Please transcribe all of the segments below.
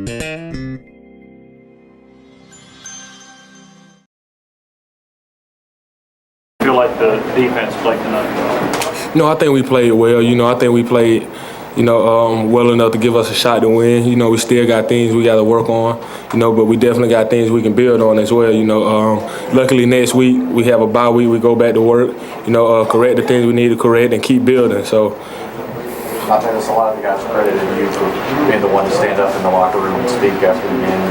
Feel like the defense played tonight? I think we played well. I think we played, well enough to give us a shot to win. We still got things we got to work on, but we definitely got things we can build on as well. Luckily next week we have a bye week. We go back to work, correct the things we need to correct and keep building. So. I think a lot of the guys credited you for being the one to stand up in the locker room and speak after the game.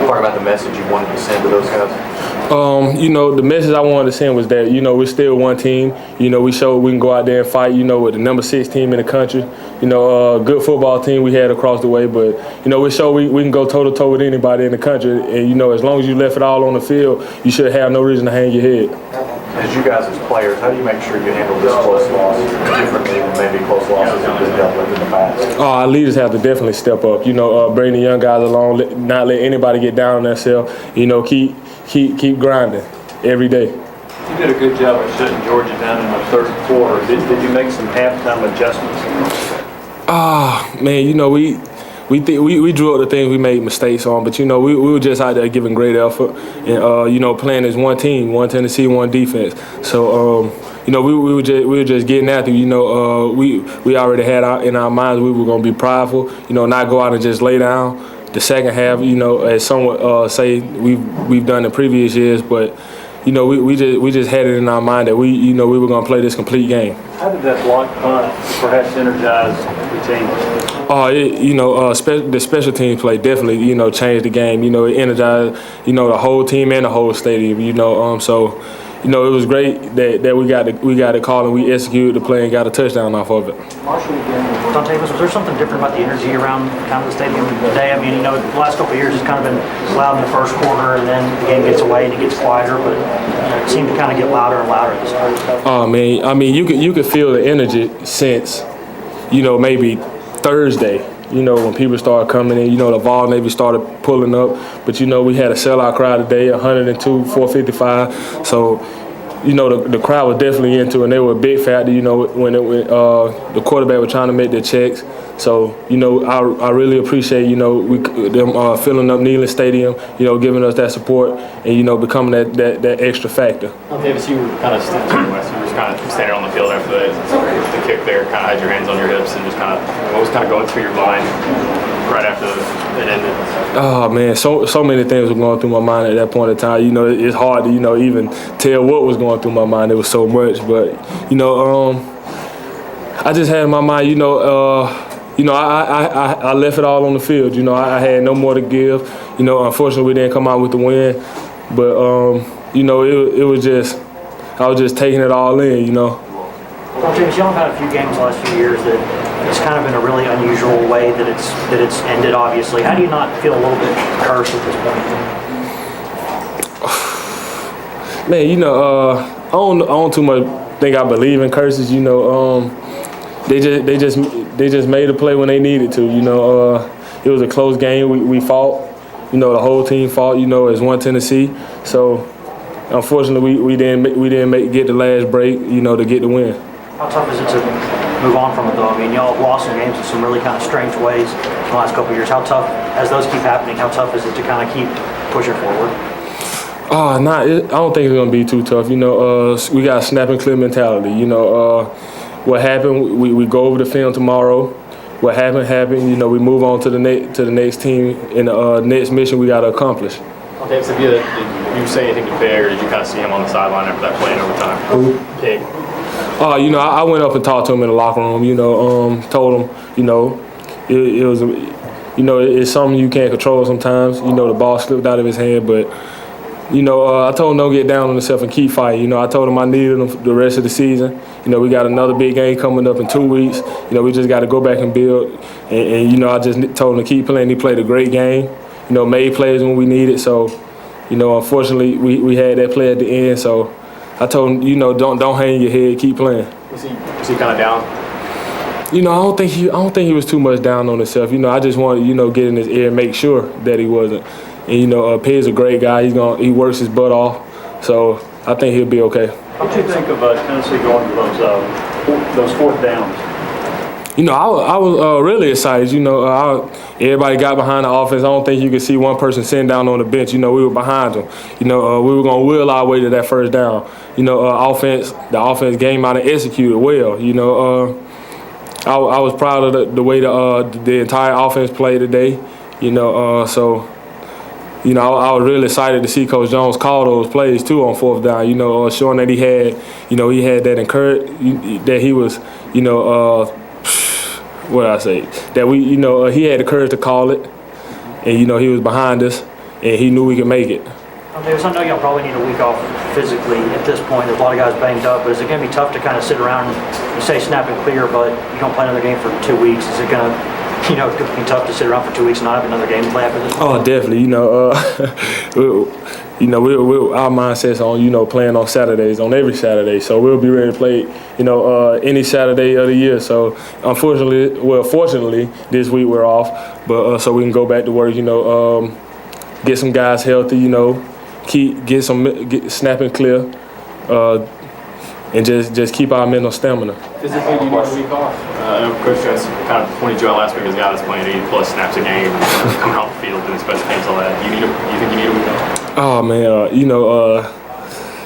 Talk about the message you wanted to send to those guys. The message I wanted to send was that, we're still one team. We showed we can go out there and fight, with the number 6 team in the country. Good football team we had across the way. But, we showed we can go toe-to-toe with anybody in the country. And, as long as you left it all on the field, you should have no reason to hang your head. As you guys as players, how do you make sure you handle this close loss differently than maybe close losses have been dealt with in the past? Our leaders have to definitely step up. Bring the young guys along, not let anybody get down on themselves. Keep grinding every day. You did a good job of shutting Georgia down in the third quarter. Did you make some halftime adjustments? We drew up the things we made mistakes on, but we were just out there giving great effort and playing as one team, one Tennessee, one defense. So we were just getting after. We already had in our minds we were going to be prideful. Not go out and just lay down. The second half, as some say we've done in previous years, but we just had it in our mind that we were going to play this complete game. How did that block punt perhaps energize the team? The special team play definitely, changed the game. It energized, the whole team and the whole stadium. It was great that we got a call and we executed the play and got a touchdown off of it. Dontavis, was there something different about the energy around kind of the stadium today? I mean, the last couple of years it's kind of been loud in the first quarter, and then the game gets away and it gets quieter, but it seemed to kind of get louder and louder this time. Oh man, you could feel the energy since, maybe Thursday. When people started coming in, the Vol Navy started pulling up. But, we had a sellout crowd today, 102, 455. So, the crowd was definitely into it. And they were a big factor, when the quarterback was trying to make their checks. So, I really appreciate, them filling up Neyland Stadium, giving us that support and, becoming that extra factor. Davis, you were kind of standing on the field after the kick there, kind of had your hands on your hips and just kind of, what was kind of going through your mind right after it ended? Oh, man, so many things were going through my mind at that point in time. It's hard to, even tell what was going through my mind. It was so much. But, I just had in my mind, I left it all on the field. I had no more to give. Unfortunately, we didn't come out with the win. But, it was just, I was just taking it all in, Well, James, y'all have had a few games the last few years that it's kind of in a really unusual way that it's ended, obviously. How do you not feel a little bit cursed at this point? Man, I don't too much think I believe in curses. They just made a play when they needed to. It was a close game. We fought. The whole team fought. As one Tennessee. So unfortunately, we didn't get the last break. To get the win. How tough is it to move on from it, though? I mean, y'all have lost some games in some really kind of strange ways in the last couple of years. How tough, as those keep happening, how tough is it to kind of keep pushing forward? I don't think it's going to be too tough. We got a snap and clear mentality. What happened, we go over the film tomorrow. What happened. We move on to the next team and the next mission we got to accomplish. Okay, so did you say anything to Big, or did you kind of see him on the sideline after that play in overtime? Who? Big. I went up and talked to him in the locker room. Told him, it was, it's something you can't control sometimes. The ball slipped out of his hand, but. I told him don't get down on himself and keep fighting. I told him I needed him the rest of the season. We got another big game coming up in 2 weeks. We just got to go back and build. And I just told him to keep playing. He played a great game. Made plays when we needed. So, unfortunately, we had that play at the end. So, I told him, don't hang your head, keep playing. Was he kind of down? I don't think he was too much down on himself. I just wanted, get in his ear and make sure that he wasn't. And P's a great guy. He works his butt off, so I think he'll be okay. What do you think of Tennessee going to those fourth downs? You know, I was really excited. You know, everybody got behind the offense. I don't think you could see one person sitting down on the bench. You know, we were behind them. You know, we were going to will our way to that first down. You know, the offense game out and executed well. You know, I was proud of the way the entire offense played today. You know, so. You know, I was really excited to see Coach Jones call those plays too on fourth down. You know, showing that he had that that he was, you know, what did I say? That he had the courage to call it, and you know, he was behind us, and he knew we could make it. Davis, I know y'all probably need a week off physically at this point. There's a lot of guys banged up, but is it going to be tough to kind of sit around and you say snap and clear, but you don't play another game for 2 weeks? Is it going to? You know, it could be tough to sit around for 2 weeks and not have another game to play after this. Oh, definitely. You know, our mindset's on, you know, playing on Saturdays, on every Saturday. So we'll be ready to play, you know, any Saturday of the year. So fortunately, this week we're off, but so we can go back to work. You know, get some guys healthy. You know, get snapping clear, and just keep our mental stamina. Physically, you need a week off. Coach Jones kind of pointed you out last week as a guy that's playing 80+ snaps a game, coming off the field, doing special teams, all that. You think you need a week off? Oh man, you know,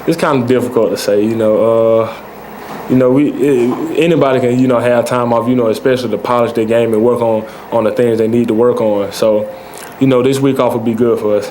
it's kind of difficult to say. You know, anybody can, you know, have time off. You know, especially to polish their game and work on the things they need to work on. So, you know, this week off would be good for us.